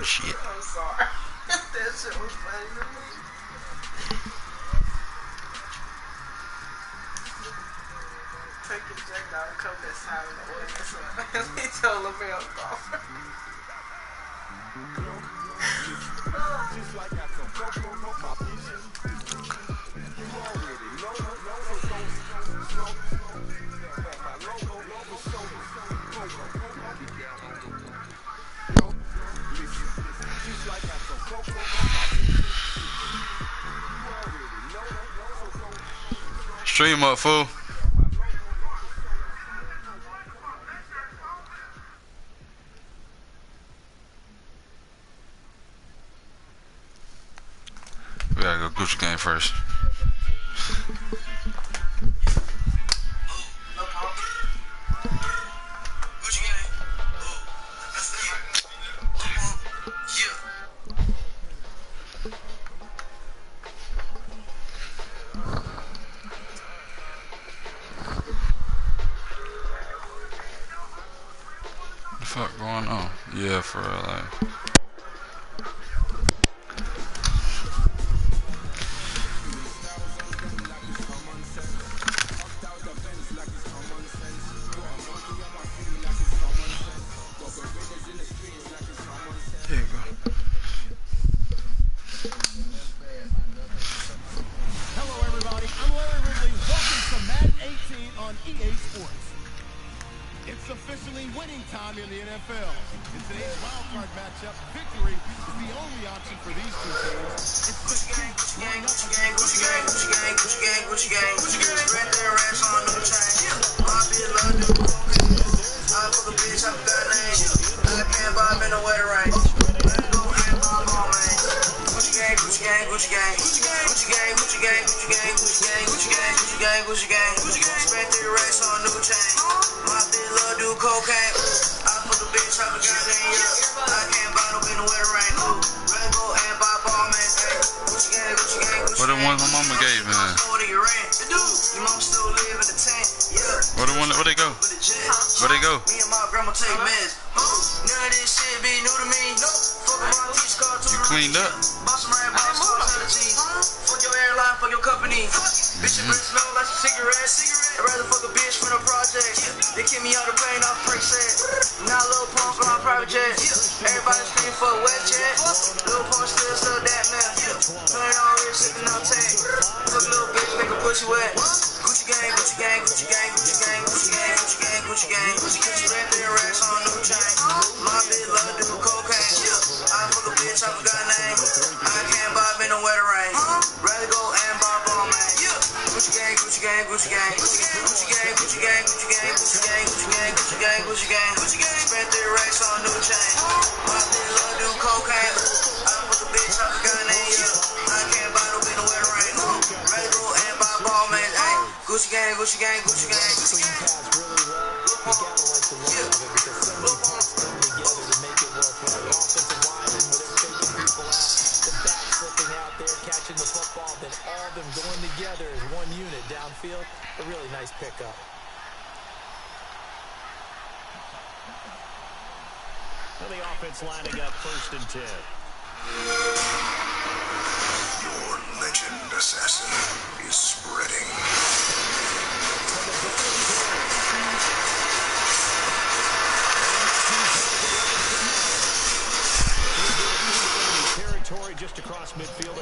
shit. I'm sorry. That shit was funny to me. Take your jacket out and come that side of the audience. He told LaVelle golfer. Stream up, fool. We gotta go Gucci game first. What the fuck going on? Yeah, for real, like. There you go. Hello, everybody. I'm Larry Ridley. Welcome to Madden 18 on EA Sports. It's officially winning time in the NFL. In today's wildcard matchup, victory is the only option for these two teams. It's the Gucci gang, Gucci gang, Gucci gang, Gucci gang, Gucci gang, Gucci gang, Gucci gang. Red their ass on no chain. My bitch love to do cocaine. I fuck a bitch, I forgot name. I can't buy in the weather rain. Let's go and buy all man. Gucci gang, Gucci gang, Gucci gang, Gucci gang, Gucci gang, Gucci gang, Gucci gang, Gucci gang, Gucci gang, Gucci gang, Gucci gang, Gucci gang. Spent their racks on new chain. My bitch love do cocaine. I fuck a bitch, I forgot name. I can't buy no in the weather rain. Let's go and buy ball man. Gucci gang, Gucci gang, Gucci gang. What the one my mama gave, man? Your mom still live in the tent. Yeah. What the one? Where they go? Where they go? Me and my grandma take meds. None of this shit be new to me. Fuck my teach car to You cleaned up? Boss around, boss strategy. Fuck your airline, fuck your company. Bitch, your breath smell like some cigarettes. I'd rather fuck a bitch from the project. They kick me out the plane off break set. Now Lil Pump on my private jet. Everybody scream for a wet jet. Lil Pump still that meth. Playing all rich, sipping on tank. Fuck little bitch, make a pussy wet. Gucci gang, Gucci gang, Gucci gang, Gucci gang, Gucci gang, Gucci gang, Gucci gang. Gucci red their racks on new chain. My bitch love to do cocaine. I fuck a bitch, I forgot name. I can't buy in the weather rain. Rather go and buy ball man. Gucci gang, Gucci gang, Gucci gang, Gucci gang, Gucci gang, Gucci gang, Gucci gang, Gucci gang, Gucci gang, Gucci gang, Gucci gang. Spent their racks on new chain. My bitch love to do cocaine. I fuck a bitch, I forgot name. I can't buy no in the weather rain. Rather go and buy ball man. Gucci gang, Gucci gang, Gucci gang, Gucci gang. Catching the football, then all of them going together as one unit downfield. A really nice pickup. Well, the offense lining up 1st and 10. Your legend assassin is spreading. Territory just across midfield.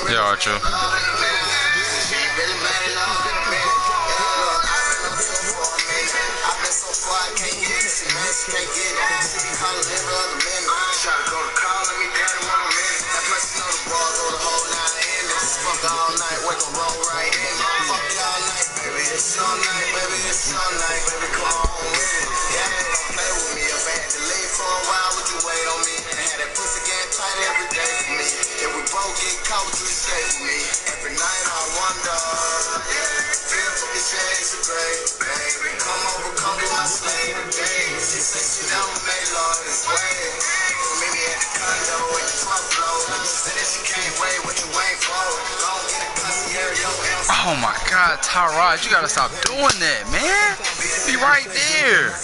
Yeah, Archer. Oh my God, Tyrod, you gotta stop doing that, man. Be right there.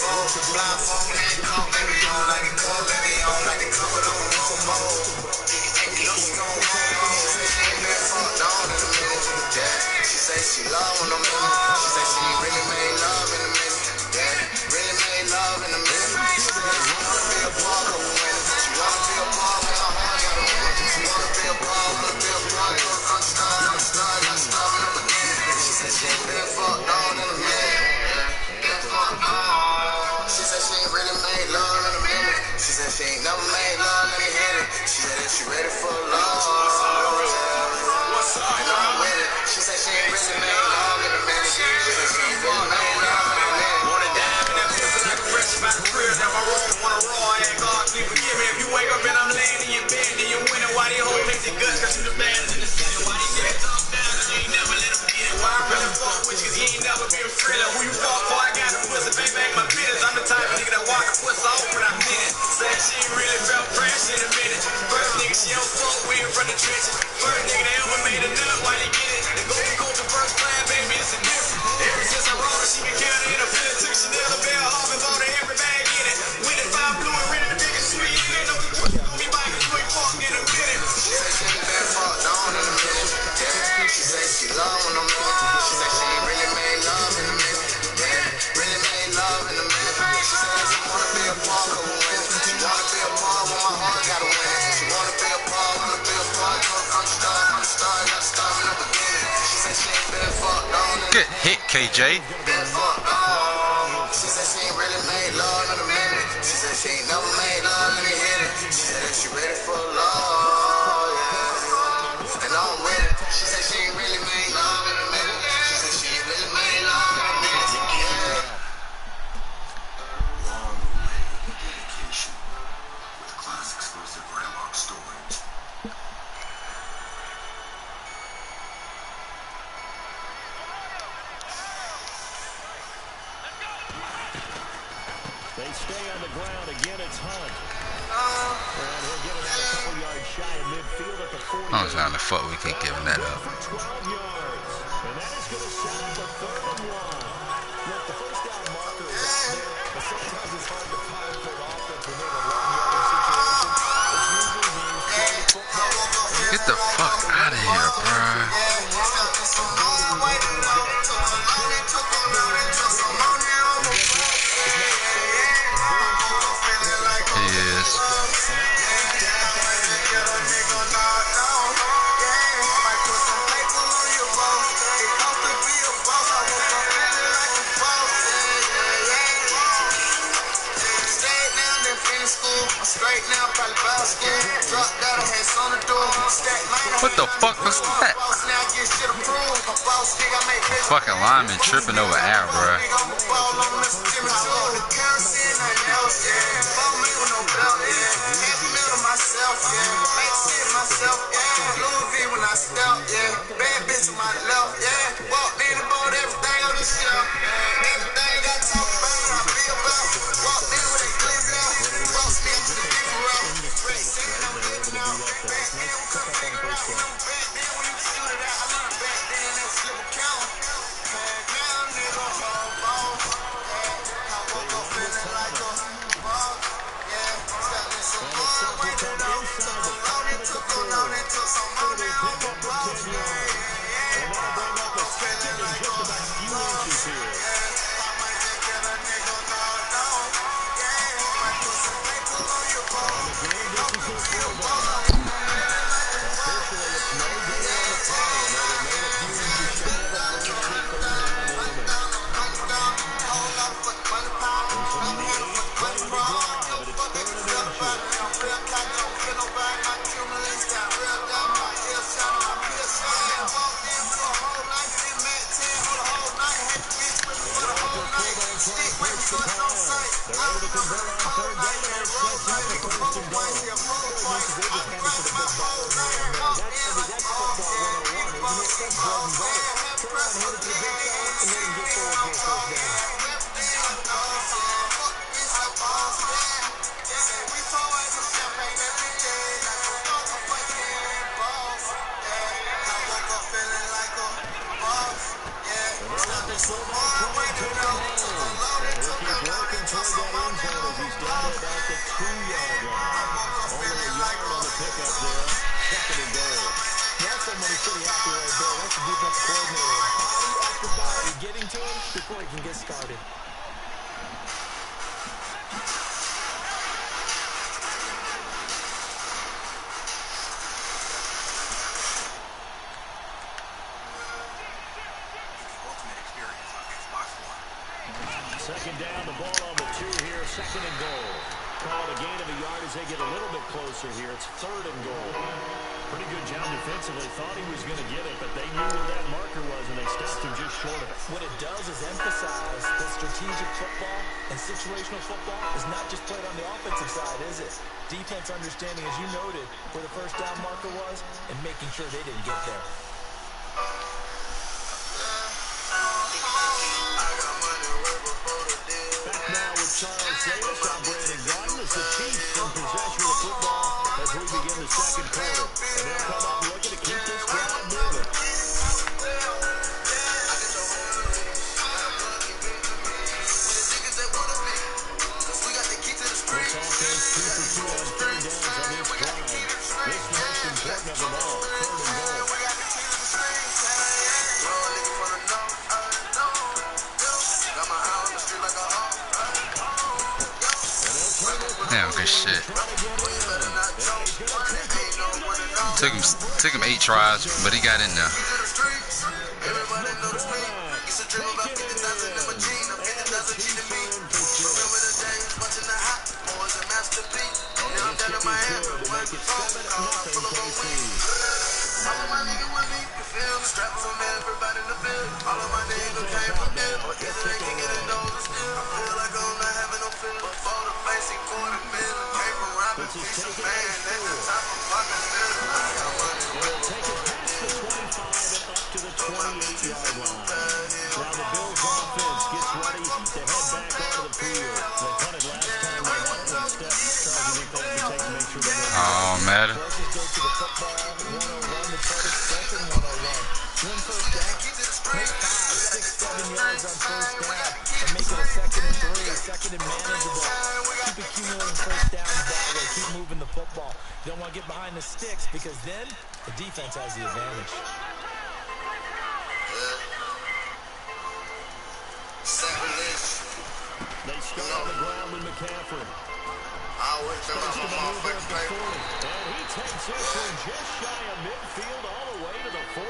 She say she love when I'm in it. She say she really made love in a minute. Yeah, really made love in a minute. She wanna be a part of a winner. She wanna be a part when my heart got a winner. She wanna be a part, wanna be a part. I'm starting in the beginning. She said she ain't been fucked on in a minute. Been fucked on. She said she ain't really made love in a minute. She said she ain't never made love, let me hit it. She said that she ready for love. And I'm with it. She said she ain't really made love in a minute. She said she ain't really made love in a minute. Wanna dive in that pussy like a fresh about the crib. Now my rope wanna roar and God, please forgive me. If you wake up and I'm laying in your bed, then you're winning. Why these hoes hate your guts? Cause you the baddest in the city. Why these niggas talk down? Cause you ain't never let them get it. Why I really fuck with you? Cause you ain't never been thriller. Who you fuck for? I got a pussy, baby, ain't my business. I'm the type of nigga that walk a pussy off when I mean it. Said she ain't really felt fresh in a minute. First nigga she don't fuck with from the trenches. First nigga that ever made a nut while he get it. The golden coach of first class, baby, it's a different. Ever since I wrote her, she been counting in a fit. Took Chanel a bell off and bought her every bag in it. Went and 5 blue and rented the biggest sweet. You ain't know the pussy gon' be buying you ain't fucked in a minute. She said she ain't been fucked on in a minute. Yeah, she said she love when I'm in it. She said she ain't really made love in a minute. Yeah, really made love in a minute. She said she wanna be a part of a winner. She wanna be a part when my heart got a winner. She wanna be a part, wanna be a part. I'm starting, got to start in the beginning. She said she ain't been fucked on. Good hit, KJ. Been fucked on. She said she ain't really made love in a minute. She said she ain't never made love, let me hit it. She said that she ready for love, yeah. And I'm with it. She said she ain't really made love in a minute. She said she ain't really made love in a minute, yeah. Long-awaited dedication with class exclusive Rambock storage. They stay on the ground. Again, it's Hunt. And he'll get it out a couple yards shy of midfield at the 40. I was trying to fuck. We can't give him that up. For 12 yards. And that is going to set up a 3rd and 1. Look, the first down marker is out there, but sometimes it's hard to find for an offense when they're in a long-yardage situation. It's usually means playing football. Get the fuck out of here, bro. He is. Straight now, probably about school. Drop down, had on the door. Stack mine. What the fuck was that? Fucking lineman tripping over air, bro. Bad bitch on my left, yeah. Walked in and bought everything on the shelf. Everything I got talk about, I feel about. Walked in with a glizzy out. Walked in to the different route. Back then, we couldn't figure out. Back then, when you shoot it out, I learned back then that slip a count. Now, nigga, ball. I woke up feeling like a ball. Yeah, starting some more. Waited on me, took a loan, it took a loan, it took some money on my balls. Yeah. And that'll bring up a second and just about a few inches here. I might just get a nigga knocked out. Yeah, might put some paper on your ball. Don't be a ball. Officially, it's no gain on the play, and they remain a few inches shy of a first and 3rd down limit. They're able to convert on 3rd down, and it sets up a 1st and goal. That's football 101. It makes sense, bread and butter. Turn around, hand it to the big fella, and let him get forward for a 1st down. can get started. Second down, the ball on the 2 here, second and goal. Call it a gain of a yard as they get a little bit closer here. It's third and goal. Pretty good job defensively. Thought he was going to get it, but they knew where that marker was, and they stopped him just short of it. What it does is emphasize that strategic football and situational football is not just played on the offensive side, is it? Defense understanding, as you noted, where the first down marker was and making sure they didn't get there. Back now with Charles Davis on Brandon Gordon as the Chiefs in possession of the football as we begin the second quarter. And they'll come up looking to keep this drive moving. This offense 2 for 2 on third downs on this drive. This the most important of them all, third and goal. Damn, good shit. Took him 8 tries, but he got in there. Oh, man. Second and manageable. Keep accumulating first downs that way. Keep moving the football. You don't want to get behind the sticks because then the defense has the advantage. They start on the ground with McCaffrey. First to maneuver at the 40. And he takes this one just shy of midfield all the way to the 49.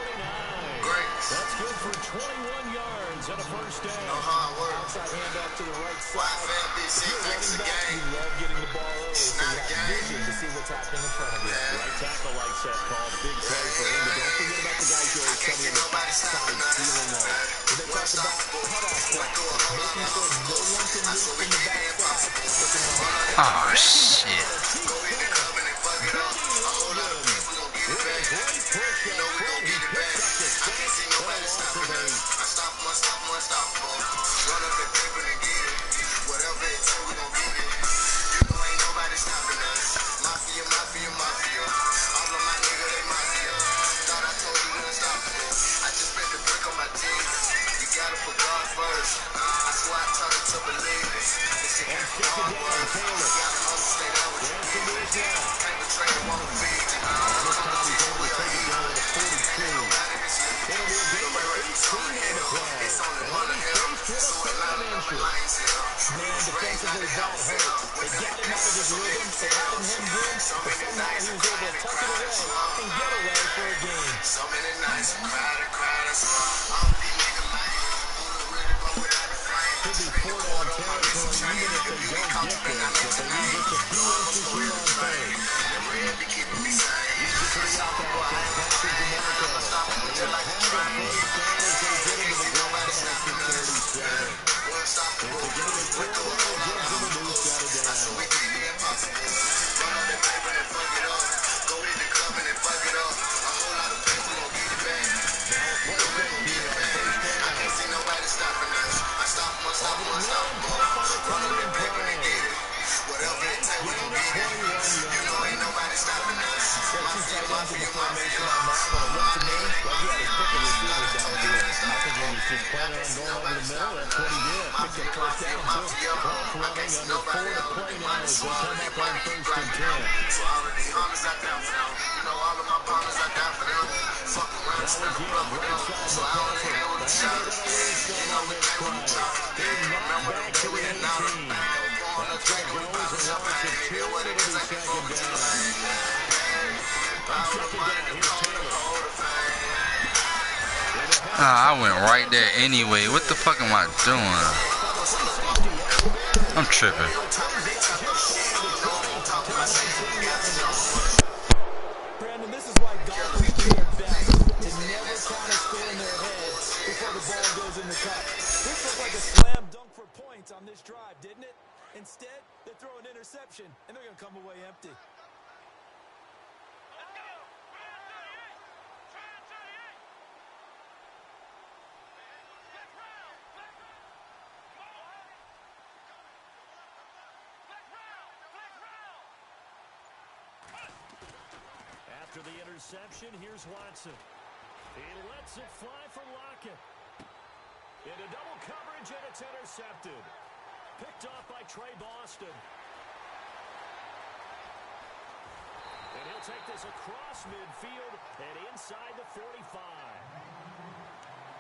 Great. That's good for 21 yards and a first down. Outside handoff to the right side. If you're running back, you love getting the ball early, so you have vision to see what's happening in front of you. Right tackle likes that call. Big play for him. But don't forget about the guys who are coming in the backside stealing off. When they talk about cutoff blocks, making sure no one can reach from the backside. Oh, shit. Defensively, that hurt. They got him out of his rhythm. They had him hemmed in, but somehow he was able to tuck it away and get away for a gain. So many nights, Could be 4 down territory even if they don't get there. But they need just a few inches here on third. Easy for the outside. Patrick DeMarco. They have a first down as they get into the ground back to 37. If they get it 4, it gives them a new set of downs. Formation on that one. It looked to me like he had his pick of receivers down the field. think he was just planning on going over the middle. That's what he did. Picked up first down, too. Clock running under 4 to play now as they come up on 1st and 10. So all of these homies I got for them. You know all of my partners I got for them. Fuck around, stand up block with them. So I don't even know what the shot is. You know we came from the top. Remember the day we had now. On the track, we about to jump out. It what it is, I can focus on the Ah, I went right there anyway. What the fuck am I doing? I'm tripping. Brandon, this is why golfers do their best to never kind of score in their head before the ball goes in the cup. This looked like a slam dunk for points on this drive, didn't it? Instead, they throw an interception, and they're going to come away empty. After the interception, here's Watson. He lets it fly for Lockett. Into double coverage, and it's intercepted. Picked off by Trey Boston. And he'll take this across midfield and inside the 45.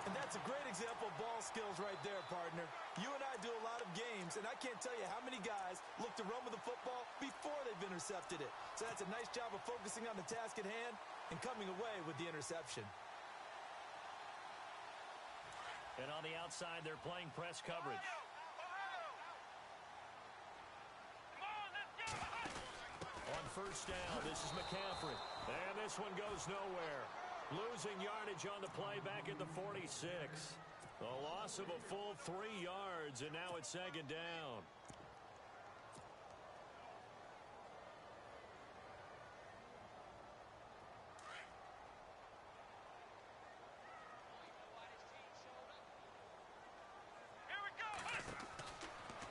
And that's a great example of ball skills right there, partner. You and I do a lot of games, and I can't tell you how many guys look to run with the football before they've intercepted it. So that's a nice job of focusing on the task at hand and coming away with the interception. And on the outside, they're playing press coverage. On first down, this is McCaffrey. And this one goes nowhere. Losing yardage on the play back at the 46. A loss of a full 3 yards, and now it's 2nd down.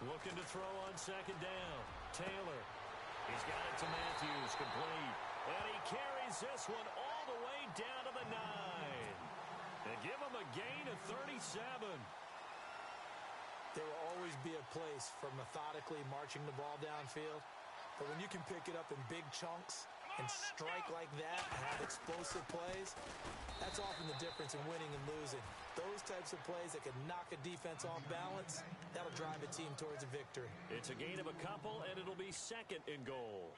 Looking to throw on 2nd down. Taylor. He's got it to Matthews, complete. And he carries this one all the way down to the 9. And give him a gain of 37. There will always be a place for methodically marching the ball downfield. But when you can pick it up in big chunks and strike like that and have explosive plays, that's often the difference in winning and losing. Those types of plays that can knock a defense off balance, that'll drive a team towards a victory. It's a gain of a couple, and it'll be 2nd and goal.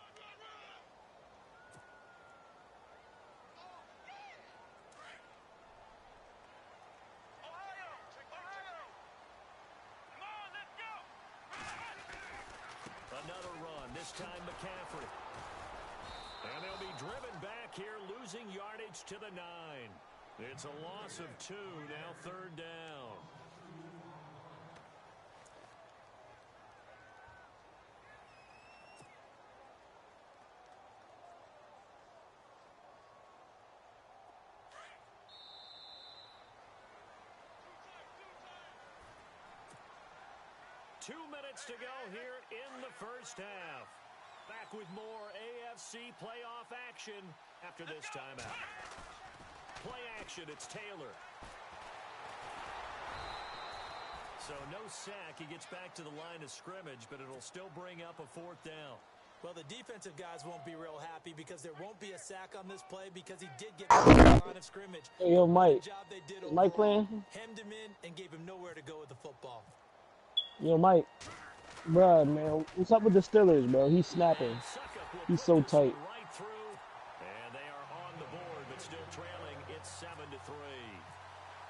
Another run, this time McCaffrey. And they'll be driven back here, losing yardage to the 9. It's a loss of 2, now 3rd down. Two minutes to go here in the first half. Back with more AFC playoff action after this timeout. Play action, it's Taylor. So no sack. He gets back to the line of scrimmage, but it'll still bring up a 4th down. Well, the defensive guys won't be real happy because there won't be a sack on this play because he did get back to the line of scrimmage. Hey, yo, Mike. The job they did Is Mike playing? hemmed him in and gave him nowhere to go with the football. Yo, Mike. Bruh, man, what's up with the Steelers, bro? He's snapping. He's so tight. Right through, and they are on the board, but still trailing. It's 7-3.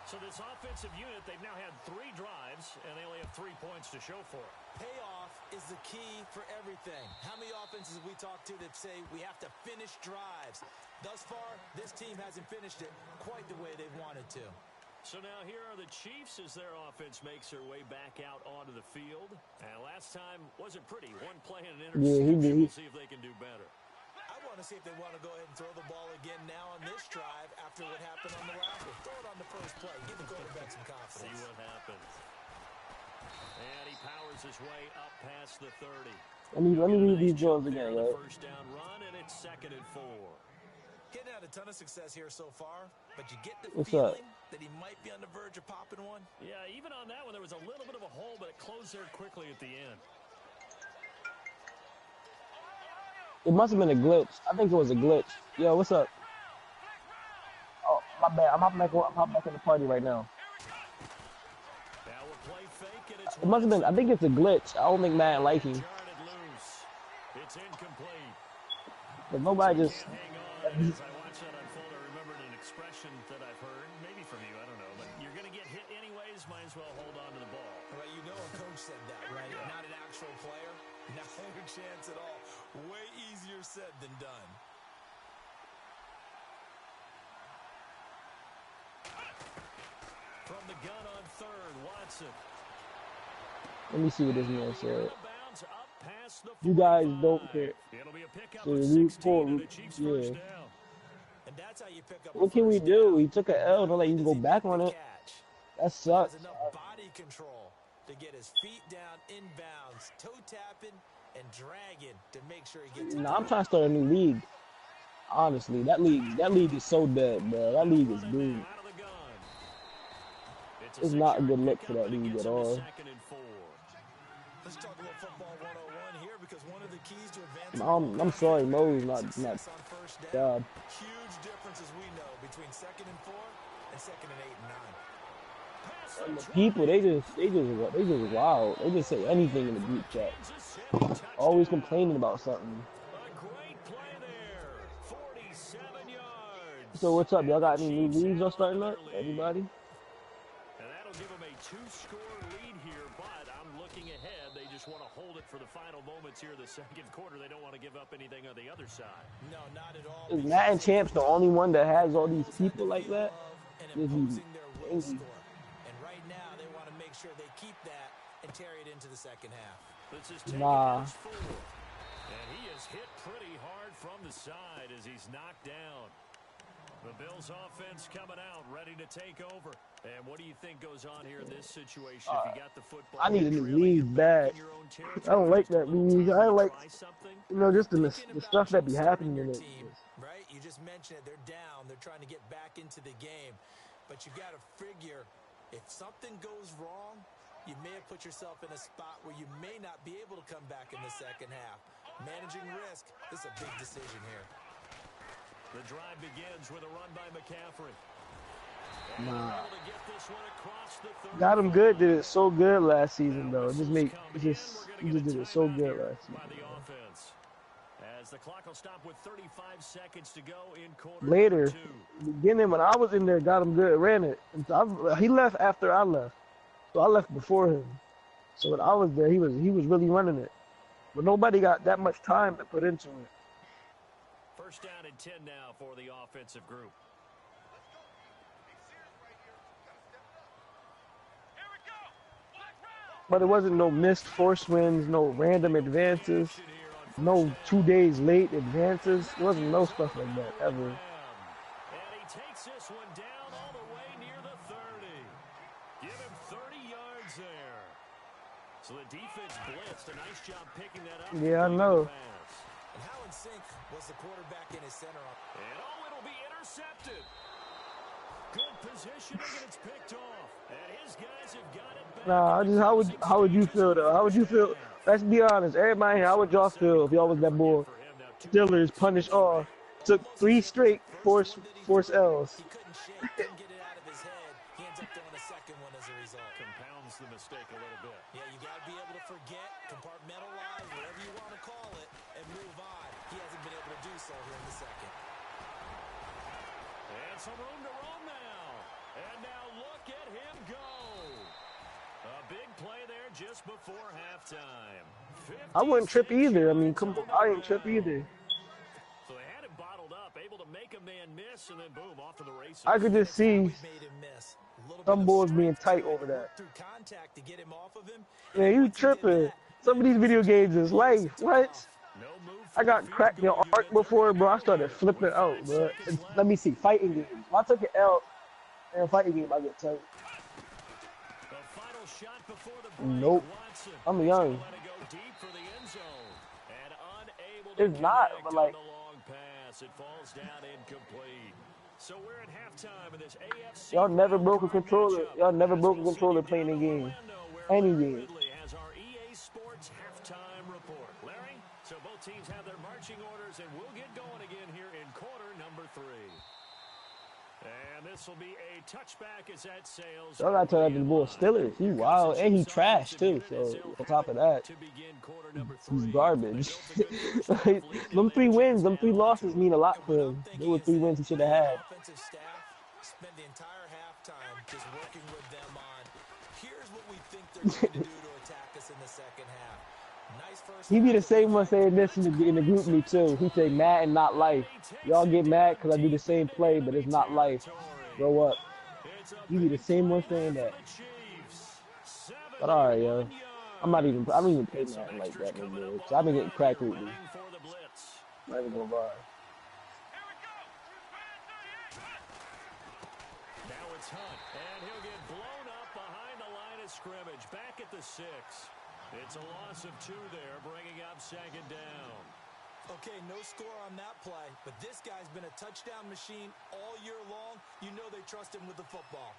So this offensive unit, they've now had 3 drives, and they only have 3 points to show for it. Payoff is the key for everything. How many offenses have we talked to that say we have to finish drives? Thus far, this team hasn't finished it quite the way they wanted to. So now here are the Chiefs as their offense makes their way back out onto the field. And last time wasn't pretty. One play and an interception. Yeah, We'll see if they can do better. I want to see if they want to go ahead and throw the ball again now on this drive after what happened on the last one. Throw it on the first play. Give the quarterback some confidence. See what happens. And he powers his way up past the 30. Let me read these drills again, right? First down run, and it's 2nd and 4. Getting had a ton of success here so far, but you get the What's feeling up? that he might be on the verge of popping one. Yeah, even on that one, there was a little bit of a hole, but it closed there quickly at the end. It must have been a glitch. I think it was a glitch. Yo, what's up? Oh, my bad. I'm hopping back in the party right now. Now we'll play fake, and it's It must have been. I think it's a glitch. I don't think Madden like him. jarred it loose. It's incomplete. But nobody Can't just. hang on. As I watch that unfold, I remembered an expression that I've heard, maybe from you, I don't know, but you're going to get hit anyways, might as well hold on to the ball. Right, you know a coach said that, right? Not an actual player. Not a chance at all. Way easier said than done. From the gun on third, Watson. Let me see what this man said. Bounds up past the You guys 45. don't care. It'll be a pickup So of we 16 and a Chiefs yeah. first down. And that's how you pick up What a can we first do? down. He took an L. Don't let you go back on it. Catch. That Has sucks. enough body control to get his feet down inbounds, toe tapping and dragging to make sure he gets it. Nah, I'm trying to start a new league. Honestly, that league is so dead, bro. That league is doomed. Out of the gun. It's not a good look for pickup, that and it league gets at him to all. 2nd and 4. Let's talk about football 101 here because one of the keys to advancing. I'm sorry, Mo's not Success on first down. God. Huge differences we know between 2nd and 4 and 2nd and 8 and 9. And the people, they just wild. They just say anything in the group chat. Always complaining about something. A great play there. 47 yards. So what's up? Y'all got any new leagues y'all starting up? Everybody? And that'll give them a 2-score lead here, but I'm looking ahead. They just want to hold it for the final moments here of the second quarter. They don't want to give up anything on the other side. No, not at all. Is Madden Champs the only one that has all these people like that? And This is imposing their will crazy. score. And right now, they want to make sure they keep that and carry it into the second half. This is taken Nah. as 4. And he is hit pretty hard from the side as he's knocked down. The Bills offense coming out, ready to take over. And what do you think goes on here in this situation? If you got the football, I need a new trailing league it bad. in your own I territory, don't like just a that little league. time I to don't like, try something. just Thinking the about stuff that be jumpstarting happening your in it. team, right? You just mentioned it. They're down. They're trying to get back into the game. But you got to figure if something goes wrong, you may have put yourself in a spot where you may not be able to come back in the second half. Managing risk, this is a big decision here. The drive begins with a run by McCaffrey. Nah. Able to get this one across the 35. Got him good. Did it so good last season though. Whistles He come just in. We're gonna he get just a did it so timeout good here last by season. the offense. As the clock will stop with 35 seconds to go in quarter Later, number 2. beginning when I was in there, got him good, ran it. And so he left after I left, so I left before him. So when I was there, he was really running it, but nobody got that much time to put into it. First down and 10 now for the offensive group. But it wasn't no missed force wins, no random advances, no 2 days late advances. It wasn't no stuff like that ever. And he takes this one down all the way near the 30. Give him 30 yards there. So the defense blitzed. A nice job picking that up. Yeah, I know. And how in sync was the quarterback in his center? And it'll be intercepted. Good positioning, and it's picked off. And his guys have got it back. Nah, how would you feel though? How would you feel? Let's be honest, everybody here, how would y'all feel if y'all was that boy? Steelers punished all, took 3 straight force L's. He couldn't shake, couldn't get it out of his head. He ends up throwing a second one as a result. Compounds the mistake a little bit. Yeah, you got to be able to forget, compartmentalize, whatever you want to call it, and move on. He hasn't been able to do so here in the second. And some room to run now. And now look at him go. A big play there just before halftime. I wouldn't trip either. I mean, come on, I ain't trip either. So they had him bottled up, able to make a man miss, and then boom, off to the races. I could just see Made him miss. A little some bit of boys being strength tight over that. through contact to get him off of him. Man, you tripping. Some of these video games is life. What? No move for I got the cracked in field goal arc unit. before, bro. I started flipping out, bro. And let me see, fighting games. If I took an L in a fighting game, I get tight. The final shot before the break. Nope. Watson I'm young. let it go deep for the end zone. And unable to It's not, connect but on like, the long pass. pass. It falls down incomplete. So we're at halftime in this AFC. Y'all never broke a controller. matchup, Y'all never as broke a we'll controller send you playing down a to game. Orlando, where Any Larry game. Ridley has our EA Sports halftime report. Larry, so both teams have their marching orders, and we'll get going again here in quarter number 3. And this will be a touchback as that sails. Y'all gotta tell that to the boy Stillers. He wild and he trash too. So on top of that, To begin quarter number 3. he's garbage. Them 3 wins, them 3 losses mean a lot for him. They were 3 wins he should have had. Offensive staff spent the entire halftime just working with them on, here's what we think they're going to do to attack us in the second half. Nice first He be the half. same one saying this in the group me too. He say Madden not life. Y'all get mad because I do the same play, but it's not life. Grow up. He be the same one saying that. But alright, yo. I don't even play Madden like that no more. So I've been getting cracked lately. Not even gonna lie. Now it's Hunt, and he'll get blown up behind the line of scrimmage. Back at the 6. It's a loss of 2 there, bringing up second down. Okay, no score on that play, but this guy's been a touchdown machine all year long. You know they trust him with the football.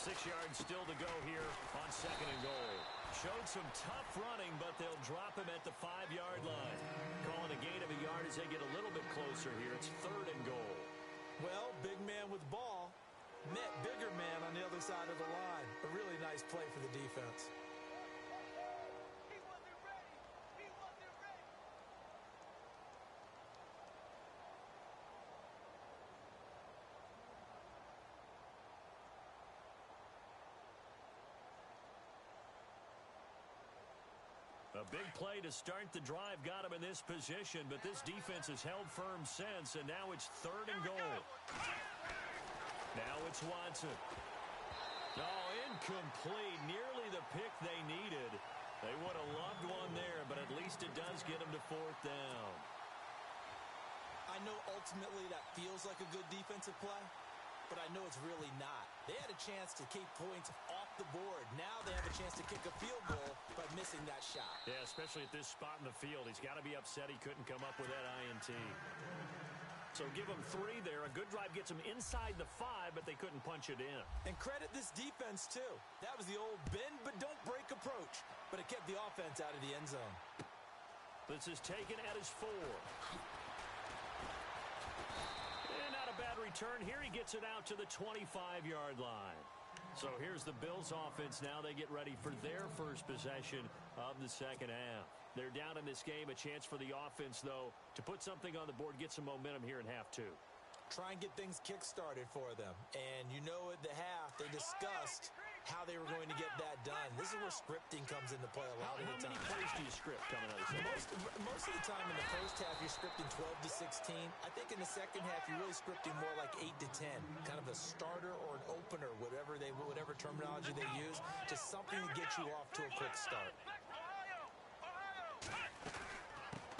Six yards still to go here on second and goal. Showed some tough running, but they'll drop him at the 5-yard line. Calling a gain of a yard as they get a little bit closer here. It's third and goal. Well, big man with ball met bigger man on the other side of the line. A really nice play for the defense. A big play to start the drive got him in this position, but this defense has held firm since, and now it's third and goal. Now it's Watson. Oh, incomplete. Nearly the pick they needed. They would have loved one there, but at least it does get them to fourth down. I know ultimately that feels like a good defensive play, but I know it's really not. They had a chance to keep points off the board. Now they have a chance to kick a field goal by missing that shot. Yeah, especially at this spot in the field. He's got to be upset he couldn't come up with that INT. So give him 3 there. A good drive gets him inside the 5, but they couldn't punch it in. And credit this defense, too. That was the old bend but don't break approach, but it kept the offense out of the end zone. This is taken at his 4. And not a bad return. Here he gets it out to the 25-yard line. So here's the Bills offense now. They get ready for their first possession of the second half. They're down in this game. A chance for the offense, though, to put something on the board, get some momentum here in half 2. Try and get things kick-started for them. And you know at the half, they discussed how they were going to get that done. This is where scripting comes into play a lot of the time. How many plays do you script coming out of this? Most of the time in the first half, you're scripting 12 to 16. I think in the second half, you're really scripting more like 8 to 10. Kind of a starter or an opener, whatever terminology they use, just something to get you off to a quick start.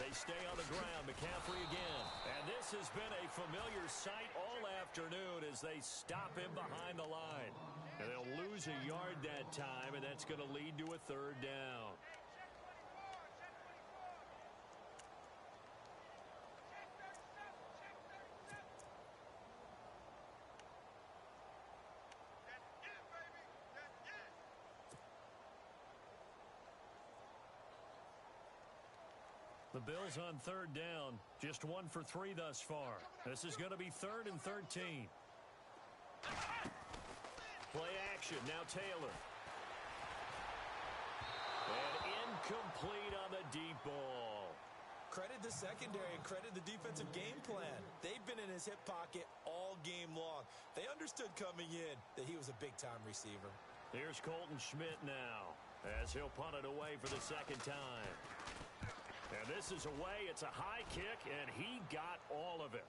They stay on the ground. McCaffrey again. And this has been a familiar sight all afternoon as they stop him behind the line. And they'll lose a yard that time, and that's going to lead to a third down. The Bills on third down, just 1 for 3 thus far. This is going to be 3rd and 13. Play action, now Taylor. And incomplete on the deep ball. Credit the secondary and credit the defensive game plan. They've been in his hip pocket all game long. They understood coming in that he was a big-time receiver. Here's Colton Schmidt now as he'll punt it away for the second time. And this is away. It's a high kick, and he got all of it.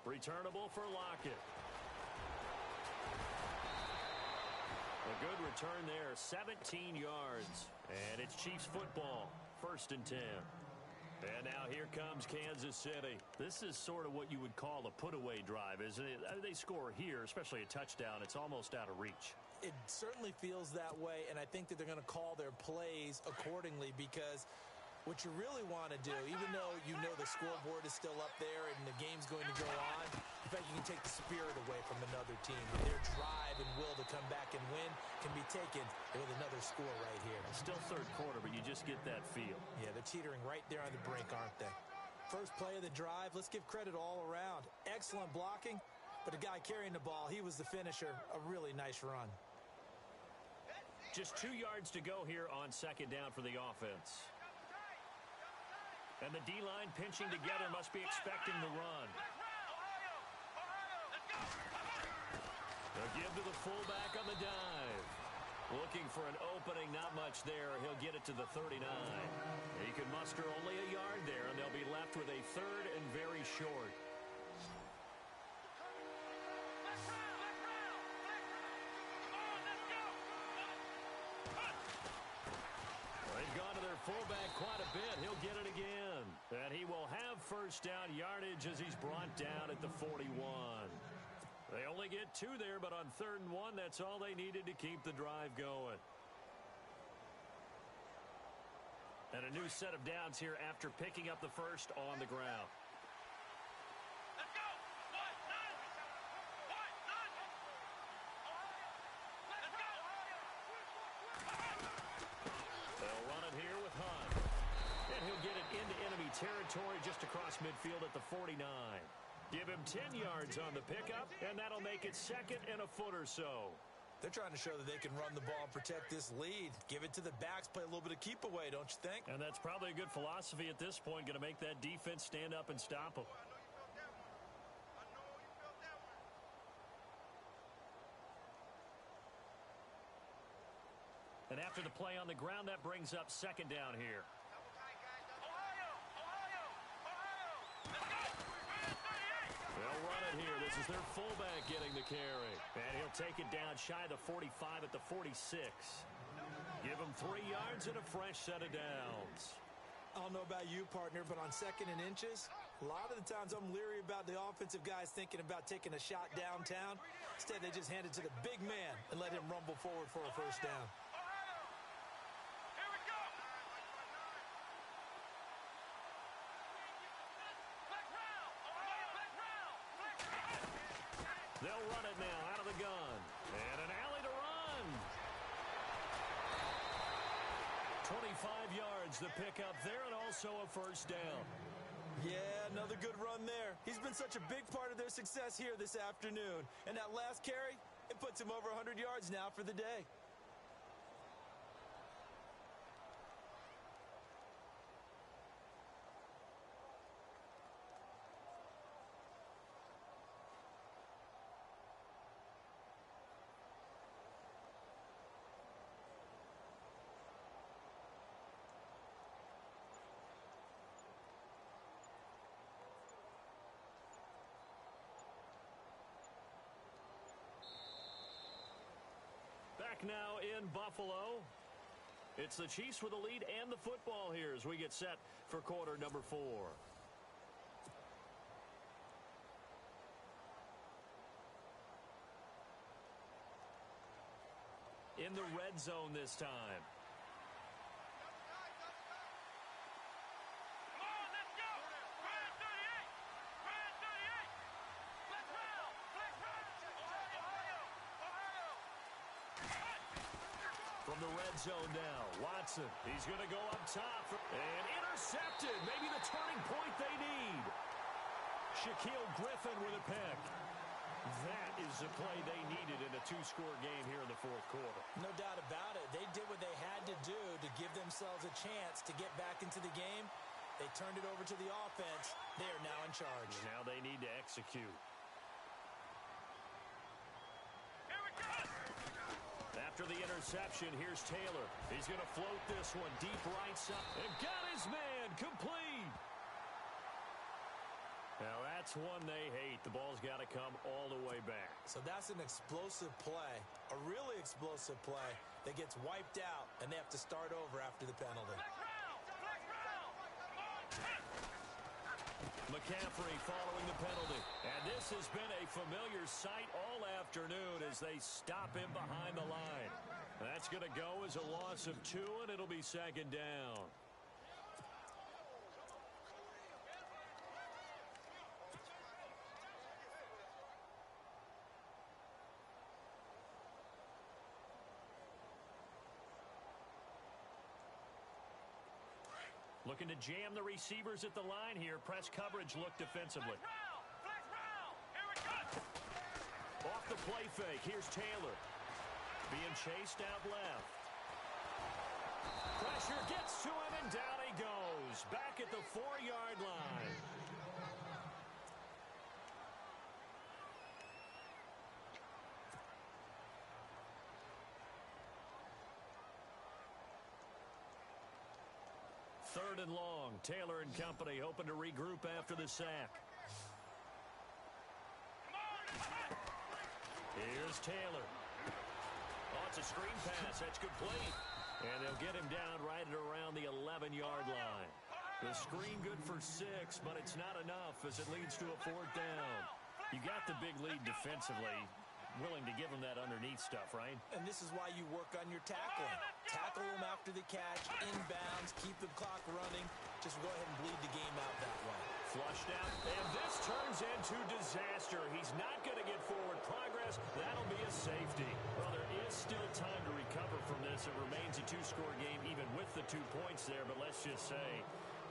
Returnable for Lockett. A good return there, 17 yards. And it's Chiefs football, 1st and 10. And now here comes Kansas City. This is sort of what you would call a put-away drive, isn't it? I mean, they score here, especially a touchdown. It's almost out of reach. It certainly feels that way, and I think that they're going to call their plays accordingly because what you really want to do, even though you know the scoreboard is still up there and the game's going to go on, in fact, you can take the spirit away from another team. Their drive and will to come back and win can be taken with another score right here. Still 3rd quarter, but you just get that feel. Yeah, they're teetering right there on the brink, aren't they? First play of the drive, let's give credit all around. Excellent blocking, but the guy carrying the ball, he was the finisher. A really nice run. Just 2 yards to go here on 2nd down for the offense. And the D-line pinching together, must be expecting the run. They'll give to the fullback on the dive. Looking for an opening, not much there. He'll get it to the 39. He can muster only a yard there, and they'll be left with a 3rd and very short. They've gone to their fullback quite a bit. He'll get it again. And he will have 1st down yardage as he's brought down at the 41. They only get 2 there, but on 3rd and 1, that's all they needed to keep the drive going. And a new set of downs here after picking up the 1st on the ground. Here with Hunt. And he'll get it into enemy territory just across midfield at the 49. Give him 10 yards on the pickup, and that'll make it 2nd and a foot or so. They're trying to show that they can run the ball and protect this lead. Give it to the backs, play a little bit of keep away, don't you think? And that's probably a good philosophy at this point, going to make that defense stand up and stop them. And after the play on the ground, that brings up 2nd down here. They'll run it here. This is their fullback getting the carry. And he'll take it down shy of the 45 at the 46. Give him 3 yards and a fresh set of downs. I don't know about you, partner, but on 2nd and inches, a lot of the times I'm leery about the offensive guys thinking about taking a shot downtown. Instead, they just hand it to the big man and let him rumble forward for a 1st down. They'll run it now out of the gun. And an alley to run. 25 yards the pickup there, and also a 1st down. Yeah, another good run there. He's been such a big part of their success here this afternoon. And that last carry, it puts him over 100 yards now for the day. Back now in Buffalo. It's the Chiefs with the lead and the football here as we get set for quarter number 4. In the red zone this time. From the red zone now, Watson. He's going to go up top and intercepted. Maybe the turning point they need. Shaquille Griffin with a pick. That is the play they needed in a 2-score game here in the 4th quarter. No doubt about it. They did what they had to do to give themselves a chance to get back into the game. They turned it over to the offense. They are now in charge. Now they need to execute. After the interception, here's Taylor. He's going to float this one deep right side. And got his man complete. Now That's one they hate. The ball's got to come all the way back. So that's an explosive play, a really explosive play that gets wiped out, and they have to start over after the penalty. McCaffrey following the penalty. And this has been a familiar sight all afternoon as they stop him behind the line. That's going to go as a loss of 2, and it'll be second down. Looking to jam the receivers at the line here. Press coverage look defensively. Off the play fake. Here's Taylor. Being chased out left. Pressure gets to him, and down he goes. Back at the 4-yard line. Third and long. Taylor and company hoping to regroup after the sack. Here's Taylor. Oh, it's a screen pass. That's complete. And they'll get him down right at around the 11-yard line. The screen good for 6, but it's not enough as it leads to a 4th down. You got the big lead defensively. Willing to give him that underneath stuff, right? And this is why you work on your tackling. Tackle him after the catch, inbounds, keep the clock running. Just go ahead and bleed the game out that way. Flushed out, and this turns into disaster. He's not going to get forward progress. That'll be a safety. Well, there is still time to recover from this. It remains a 2-score game even with the 2 points there, but let's just say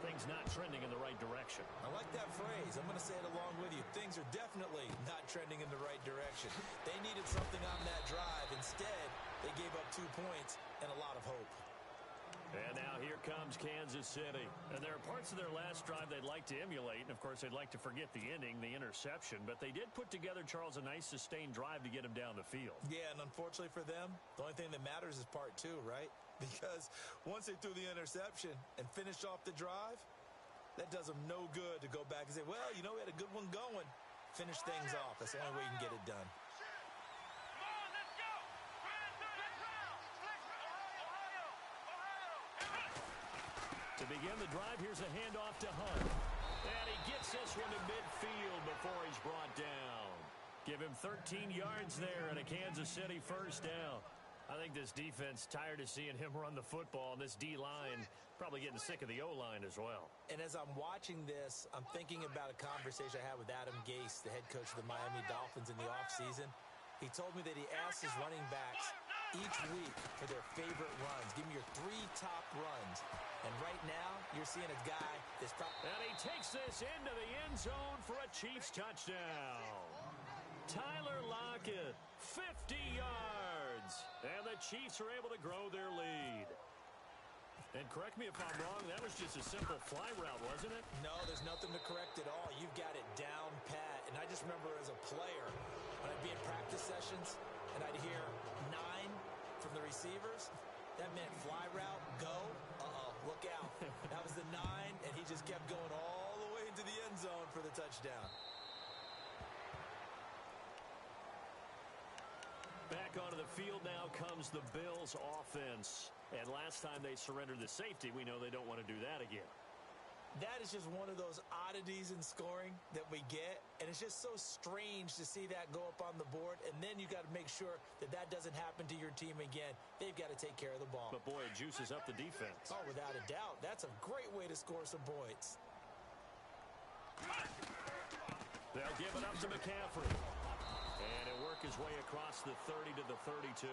things not trending in the right direction. I like that phrase. I'm going to say it along with you. Things are definitely not trending in the right direction. They needed something on that drive. Instead, they gave up 2 points and a lot of hope. And now here comes Kansas City. And there are parts of their last drive they'd like to emulate. And, of course, they'd like to forget the ending, the interception. But they did put together, Charles, a nice sustained drive to get him down the field. Yeah, and unfortunately for them, the only thing that matters is part 2, right? Because once they threw the interception and finished off the drive, that does them no good to go back and say, well, you know, we had a good one going. Finish things off. That's the only way you can get it done. To begin the drive, here's a handoff to Hunt. And he gets this one to midfield before he's brought down. Give him 13 yards there and a Kansas City 1st down. I think this defense tired of seeing him run the football, and this D-line probably getting sick of the O-line as well. And as I'm watching this, I'm thinking about a conversation I had with Adam Gase, the head coach of the Miami Dolphins in the offseason. He told me that he asked his running backs each week for their favorite runs. Give me your 3 top runs. And right now, you're seeing a guy that's probably... And he takes this into the end zone for a Chiefs touchdown. Tyler Lockett, 50 yards. And the Chiefs are able to grow their lead. And correct me if I'm wrong, that was just a simple fly route, wasn't it? No, there's nothing to correct at all. You've got it down pat. And I just remember as a player, when I'd be in practice sessions, and I'd hear 9 from the receivers, that meant fly route, go, look out. That was the 9, and he just kept going all the way into the end zone for the touchdown. Back onto the field now comes the Bills offense. And last time they surrendered the safety, we know they don't want to do that again. That is just one of those oddities in scoring that we get. And it's just so strange to see that go up on the board. And then you got to make sure that that doesn't happen to your team again. They've got to take care of the ball. But, boy, it juices up the defense. Oh, without a doubt. That's a great way to score some points. They'll give it up to McCaffrey. And he'll work his way across the 30 to the 32.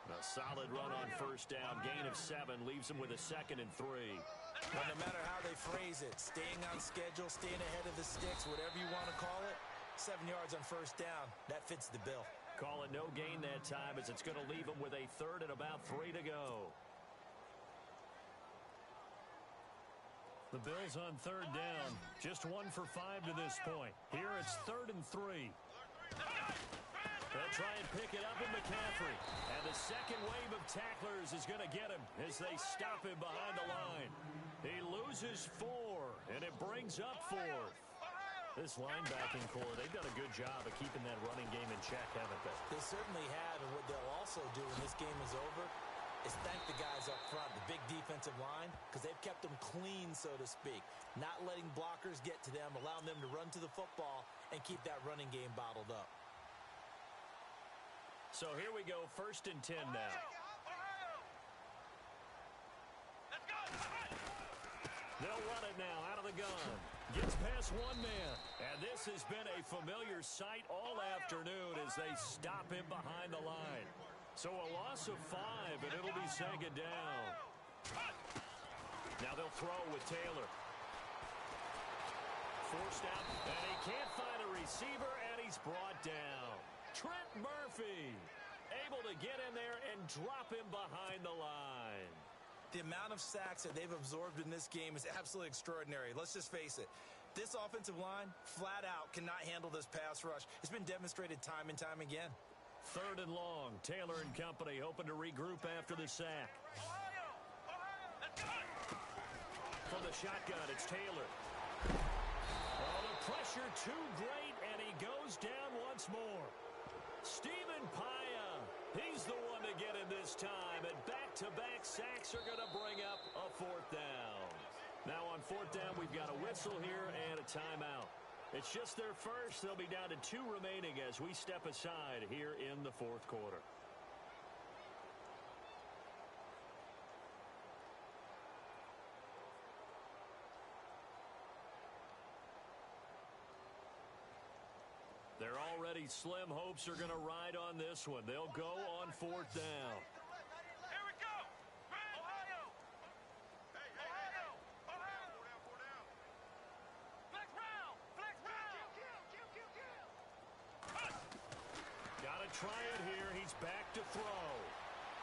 A solid run on 1st down. Gain of 7 leaves him with a 2nd and 3. Well, no matter how they phrase it, staying on schedule, staying ahead of the sticks, whatever you want to call it, 7 yards on 1st down, that fits the bill. Call it no gain that time as it's going to leave him with a 3rd and about 3 to go. The Bills on 3rd down. Just 1 for 5 to this point. Here it's 3rd and 3. They'll try and pick it up with McCaffrey. And the second wave of tacklers is going to get him as they stop him behind the line. He loses 4, and it brings up 4th. This linebacking core, they've done a good job of keeping that running game in check, haven't they? They certainly have, and what they'll also do when this game is over is thank the guys up front, the big defensive line, because they've kept them clean, so to speak. Not letting blockers get to them, allowing them to run to the football and keep that running game bottled up. So here we go, 1st and 10 now. They'll run it now out of the gun. Gets past one man. And this has been a familiar sight all afternoon as they stop him behind the line. So a loss of 5, and it'll be 2nd down. Now they'll throw with Taylor. Forced out, and he can't find a receiver, and he's brought down. Trent Murphy able to get in there and drop him behind the line. The amount of sacks that they've absorbed in this game is absolutely extraordinary. Let's just face it. This offensive line, flat out, cannot handle this pass rush. It's been demonstrated time and time again. 3rd and long. Taylor and company hoping to regroup after the sack. From the shotgun, it's Taylor. Oh, the pressure too great, and he goes down once more. Stephen Paya, he's the one to get in this time, and back-to-back sacks are going to bring up a 4th down. Now on 4th down, we've got a whistle here and a timeout. It's just their first. They'll be down to 2 remaining as we step aside here in the 4th quarter. Their already slim hopes are going to ride on this one. They'll go on 4th down. Here we go. Ohio. Ohio. Ohio. 4 down. Flex round. Flex round. Got to try it here. He's back to throw.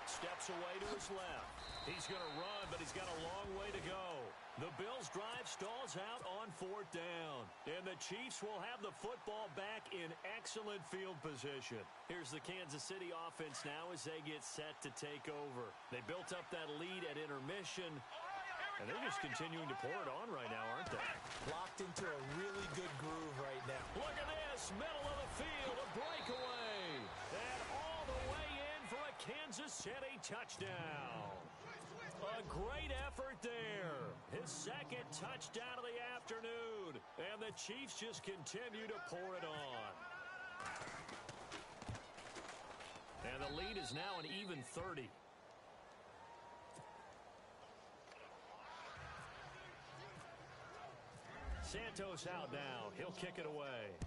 Steps away to his left. He's going to run, but he's got a long way to go. The Bills' drive stalls out on 4th down. And the Chiefs will have the football back in excellent field position. Here's the Kansas City offense now as they get set to take over. They built up that lead at intermission, and they're just continuing to pour it on right now, aren't they? Locked into a really good groove right now. Look at this, middle of the field, a breakaway. And all the way in for a Kansas City touchdown. A great effort there. His 2nd touchdown of the afternoon. And the Chiefs just continue to pour it on. And the lead is now an even 30. Santos out now. He'll kick it away.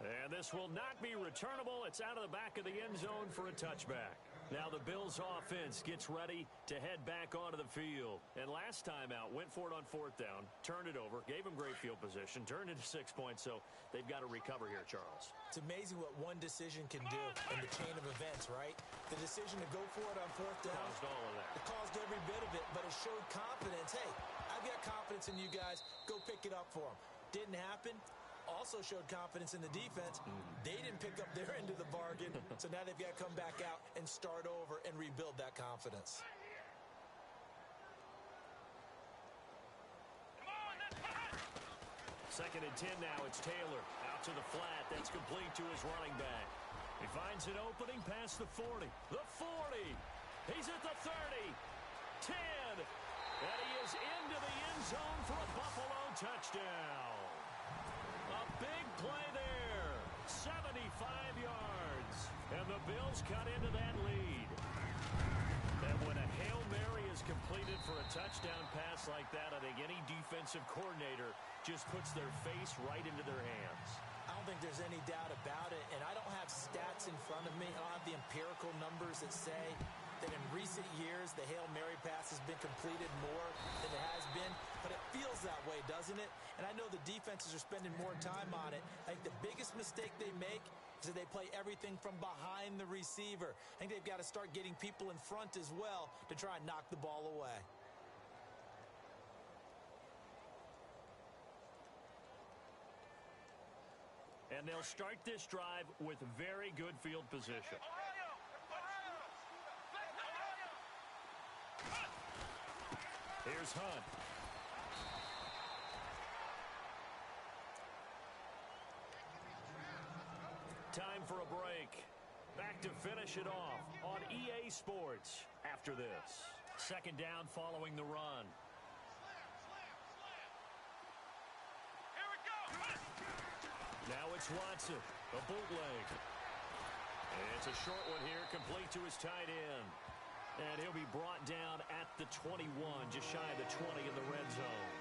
And this will not be returnable. It's out of the back of the end zone for a touchback. Now the Bills offense gets ready to head back onto the field. And last time out, went for it on 4th down, turned it over, gave them great field position, turned it to 6 points, so they've got to recover here, Charles. It's amazing what one decision can do in the chain of events, right? The decision to go for it on 4th down. Caused all of that. It caused every bit of it, but it showed confidence. Hey, I've got confidence in you guys. Go pick it up for them. Didn't happen. Also showed confidence in the defense. They didn't pick up their end of the bargain, so now they've got to come back out and start over and rebuild that confidence. Second and 10 now. It's Taylor out to the flat. That's complete to his running back. He finds an opening past the 40. The 40. He's at the 30. 10. And he is into the end zone for a Buffalo touchdown. A big play there. 75 yards. And the Bills cut into that lead. And when a Hail Mary is completed for a touchdown pass like that, I think any defensive coordinator just puts their face right into their hands. I don't think there's any doubt about it, and I don't have stats in front of me. I don't have the empirical numbers that say that in recent years the Hail Mary pass has been completed more than it has been, but it feels that way, doesn't it? And I know the defenses are spending more time on it. I think the biggest mistake they make is that they play everything from behind the receiver. I think they've got to start getting people in front as well to try and knock the ball away. And they'll start this drive with very good field position. Here's Hunt. Time for a break. Back to finish it off on EA Sports after this. Second down following the run. Here we go. Now it's Watson, a bootleg. And it's a short one here, complete to his tight end. And he'll be brought down at the 21, just shy of the 20 in the red zone.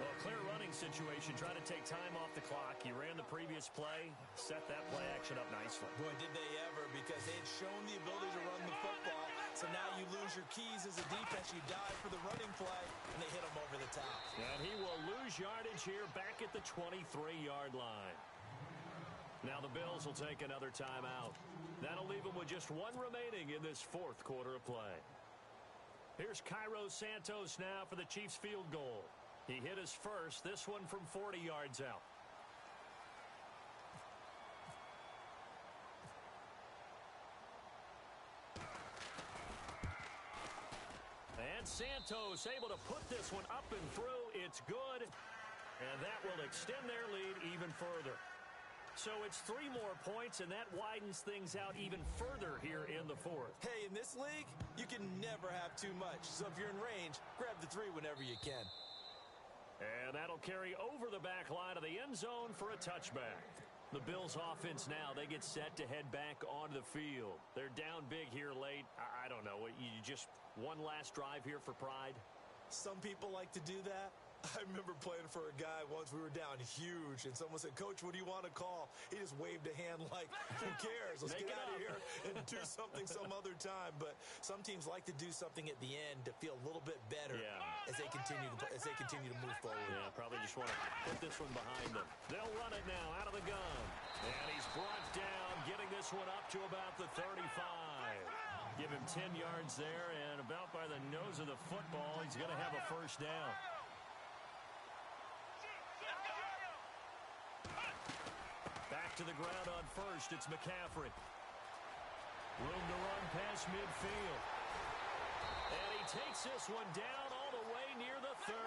Well, clear running situation, trying to take time off the clock. He ran the previous play, set that play action up nicely. Boy, did they ever, because they had shown the ability to run the football. So now you lose your keys as a defense. You dive for the running play, and they hit him over the top. And he will lose yardage here back at the 23-yard line. Now the Bills will take another timeout. That'll leave them with just one remaining in this fourth quarter of play. Here's Cairo Santos now for the Chiefs field goal. He hit his first, this one from 40 yards out. And Santos able to put this one up and through. It's good. And that will extend their lead even further. So it's 3 more points, and that widens things out even further here in the fourth. Hey, in this league, you can never have too much. So if you're in range, grab the 3 whenever you can. And that'll carry over the back line of the end zone for a touchback. The Bills offense now, they get set to head back onto the field. They're down big here late. I don't know. You just one last drive here for pride? Some people like to do that. I remember playing for a guy once. We were down huge, and someone said, "Coach, what do you want to call?" He just waved a hand like, who cares? Let's get out of here and do something some other time. But some teams like to do something at the end to feel a little bit better as they continue to move forward. Yeah, probably just want to put this one behind them. They'll run it now out of the gun. And he's brought down, getting this one up to about the 35. Give him 10 yards there, and about by the nose of the football, he's going to have a first down. Back to the ground on first. It's McCaffrey. Room to run past midfield. And he takes this one down all the way near the 30.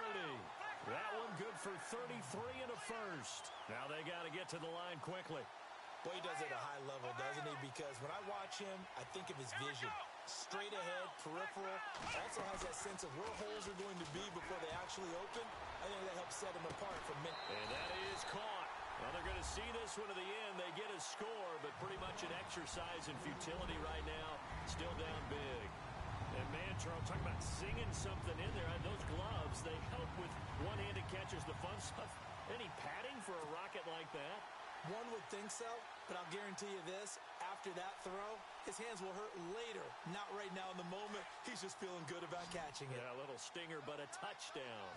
That one good for 33 and a first. Now they got to get to the line quickly. Boy, he does it at a high level, doesn't he? Because when I watch him, I think of his vision. Straight ahead, peripheral. Also has that sense of where holes are going to be before they actually open. I think that helps set him apart from many. And that is caught. Well, they're going to see this one to the end. They get a score, but pretty much an exercise in futility right now. Still down big. And man, Charles, talking about singing something in there. Those gloves, they help with one-handed catches, the fun stuff. Any padding for a rocket like that? One would think so, but I'll guarantee you this. After that throw, his hands will hurt later. Not right now in the moment. He's just feeling good about catching it. Yeah, a little stinger, but a touchdown.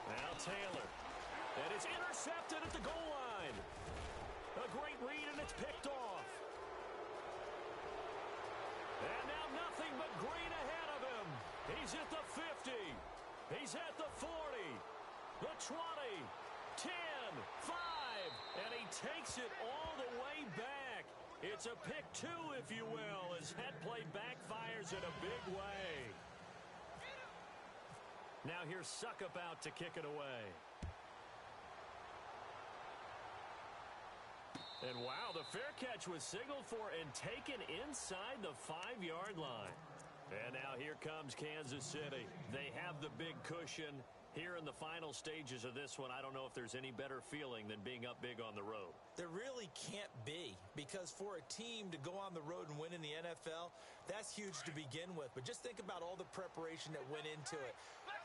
Now Taylor. And it's intercepted at the goal line. A great read, and it's picked off. And now nothing but green ahead of him. He's at the 50. He's at the 40. The 20. 10. 5. And he takes it all the way back. It's a pick 2, if you will, as that play backfires in a big way. Now here's Suckup out to kick it away. And wow, the fair catch was signaled for and taken inside the 5-yard line. And now here comes Kansas City. They have the big cushion. Here in the final stages of this one, I don't know if there's any better feeling than being up big on the road. There really can't be, because for a team to go on the road and win in the NFL, that's huge to begin with. But just think about all the preparation that went into it.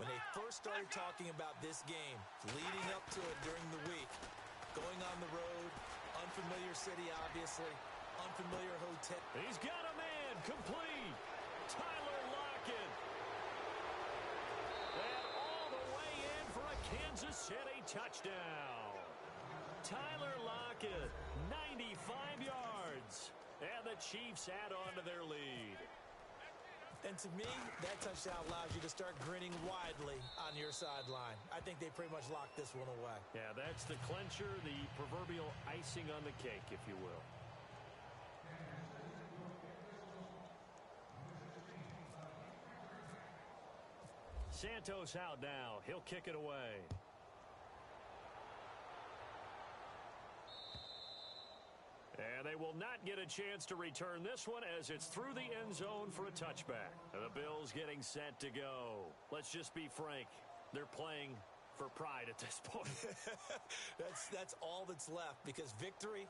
When they first started talking about this game, leading up to it during the week, going on the road, unfamiliar city, obviously, unfamiliar hotel. He's got a man, complete. Tyler Lockett. And all the way in for a Kansas City touchdown. Tyler Lockett, 95 yards. And the Chiefs add on to their lead. And to me, that touchdown allows you to start grinning widely on your sideline. I think they pretty much locked this one away. Yeah, that's the clincher, the proverbial icing on the cake, if you will. Santos out now. He'll kick it away. And they will not get a chance to return this one as it's through the end zone for a touchback. And the Bills getting set to go. Let's just be frank. They're playing for pride at this point. That's all that's left, because victory,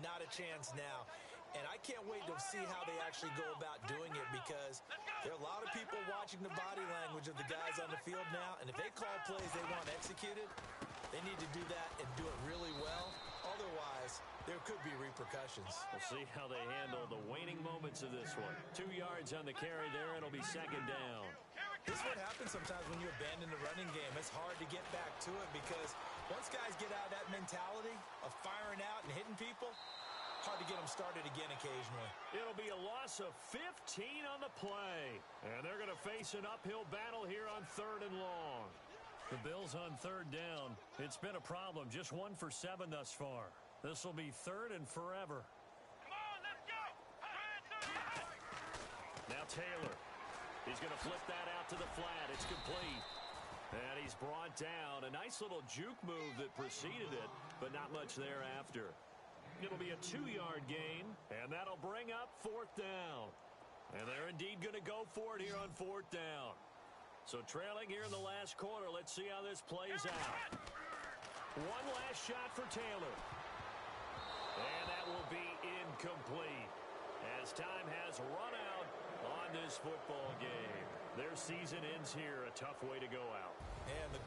not a chance now. And I can't wait to see how they actually go about doing it, because there are a lot of people watching the body language of the guys on the field now, and if they call plays they want executed, they need to do that and do it really well. Otherwise, there could be repercussions. We'll see how they handle the waning moments of this one. 2 yards on the carry there, and it'll be second down. This is what happens sometimes when you abandon the running game. It's hard to get back to it, because once guys get out of that mentality of firing out and hitting people, hard to get them started again occasionally. It'll be a loss of 15 on the play. And they're going to face an uphill battle here on 3rd and long. The Bills on 3rd down. It's been a problem. Just 1 for 7 thus far. This will be 3rd and forever. Come on, let's go! Now Taylor. He's going to flip that out to the flat. It's complete. And he's brought down. A nice little juke move that preceded it, but not much thereafter. It'll be a 2-yard gain, and that'll bring up 4th down. And they're indeed going to go for it here on 4th down. So trailing here in the last quarter, let's see how this plays out. One last shot for Taylor. And that will be incomplete, as time has run out on this football game. Their season ends here. A tough way to go out. And the